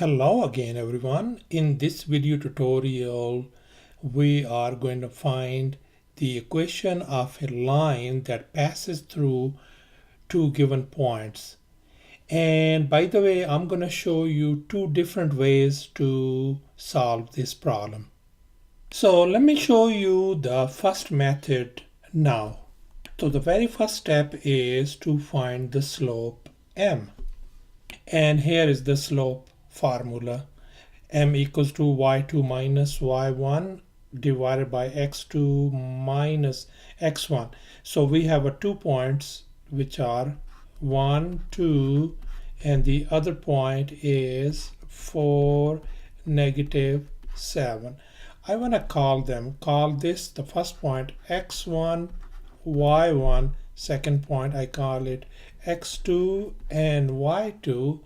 Hello again everyone. In this video tutorial we are going to find the equation of a line that passes through two given points. And by the way, I'm going to show you two different ways to solve this problem. So let me show you the first method now. So the very first step is to find the slope m. And here is the slope formula. M equals to y2 minus y1 divided by x2 minus x1. So we have 2 points which are 1, 2, and the other point is 4, negative 7. I want to call this the first point x1, y1, second point I call it x2 and y2.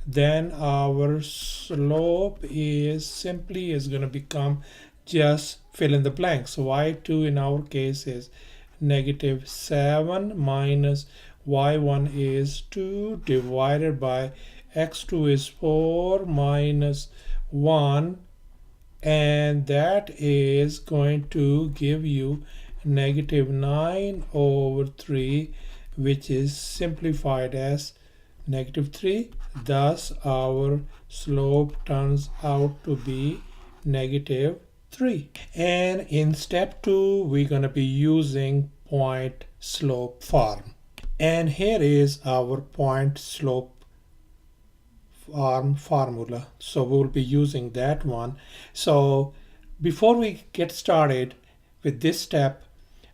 Then our slope is going to become just fill in the blank. So y2 in our case is negative 7 minus y1 is 2 divided by x2 is 4 minus 1, and that is going to give you negative 9 over 3, which is simplified as negative 3. Thus our slope turns out to be negative 3. And in step 2 we're going to be using point slope form. And here is our point slope form formula. So we will be using that one. So before we get started with this step,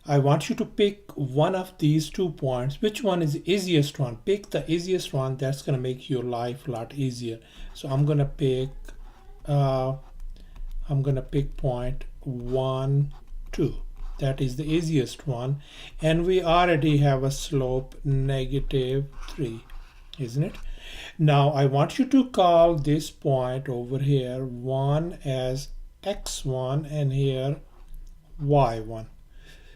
I want you to pick one of these 2 points. Which one is the easiest one? Pick the easiest one. That's going to make your life a lot easier. So I'm going to pick point 1, 2. That is the easiest one, and we already have a slope negative 3, isn't it? Now I want you to call this point over here 1 as x1 and here y1.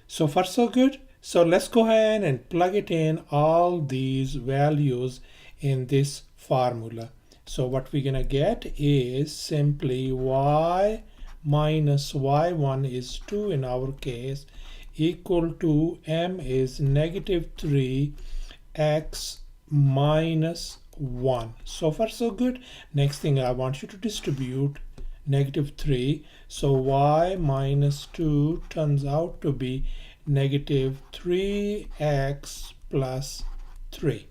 So far so good. So let's go ahead and plug it in all these values in this formula. So what we're gonna get is simply y minus y1 is 2 in our case, equal to m is negative 3 x minus 1. So far so good. Next thing, I want you to distribute negative 3. So y minus 2 turns out to be negative 3x plus 3.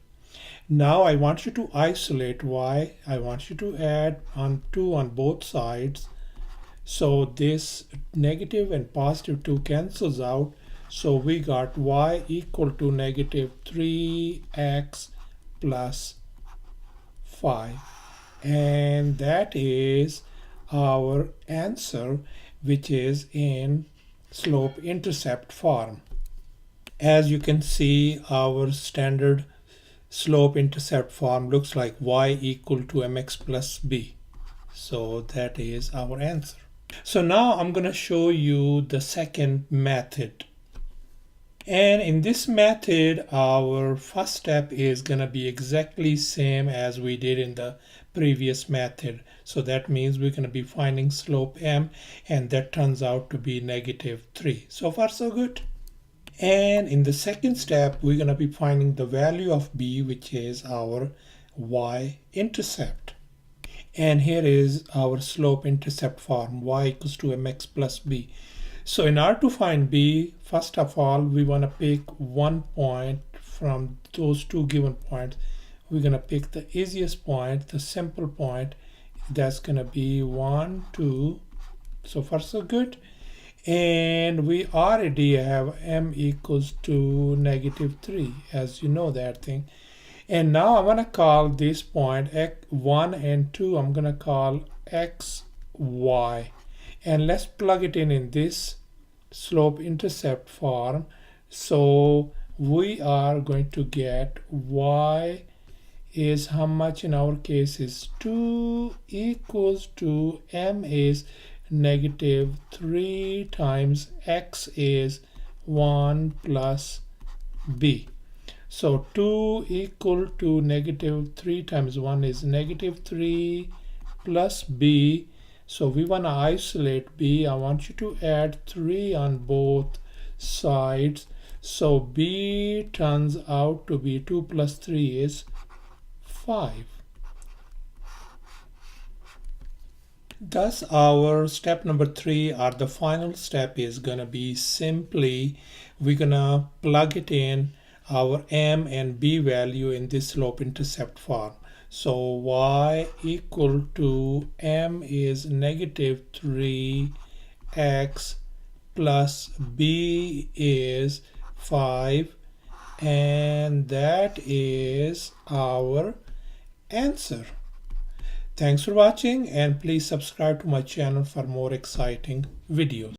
Now I want you to isolate y. I want you to add on 2 on both sides. So this negative and positive 2 cancels out. So we got y equal to negative 3x plus 5. And that is our answer, which is in slope-intercept form. As you can see, our standard slope-intercept form looks like y equal to mx plus b. So that is our answer. So now I'm going to show you the second method. And in this method, our first step is going to be exactly same as we did in the previous method. So that means we're going to be finding slope m, and that turns out to be negative 3. So far so good. And in the second step, we're going to be finding the value of b, which is our y-intercept. And here is our slope-intercept form, y equals to mx plus b. So in order to find b, first of all, we want to pick one point from those 2 given points. We're going to pick the easiest point, the simple point. That's going to be 1, 2. So far so good. And we already have m equals to negative 3, as you know that thing. And now I'm going to call this point x1 and 2. I'm going to call x, y. And let's plug it in this slope-intercept form. So we are going to get y is how much in our case is 2 equals to m is negative 3 times x is 1 plus b. So 2 equal to negative 3 times 1 is negative 3 plus b. So we want to isolate b. I want you to add 3 on both sides. So b turns out to be 2 plus 3 is 5. Thus our step number 3, or the final step, is going to be simply we're going to plug it in our m and b value in this slope-intercept form. So y equal to m is negative 3x plus b is 5, and that is our answer. Thanks for watching, and please subscribe to my channel for more exciting videos.